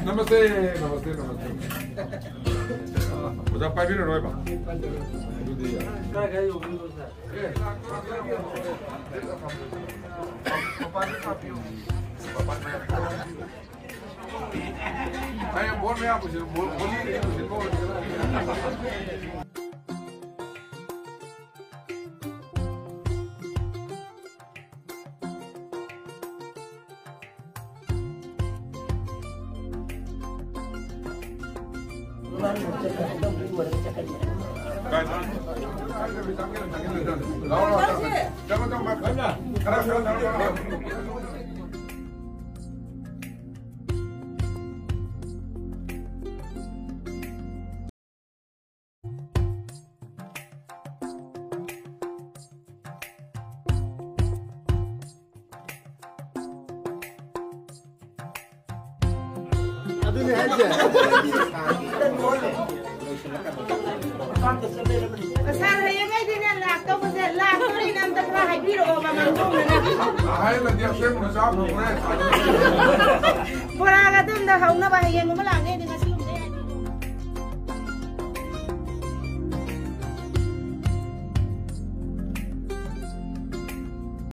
Namaste. Udah 5 minutes rồi bà. Saya boleh apa sih? Boleh. Kasar yang ini dia nak tahu pasal lah, tu ni nam tak ramai biro memang tu mana. Hai lah dia saya mau jawab boleh. Pura kata dah kau nak bahaya, ngomong lagi dengan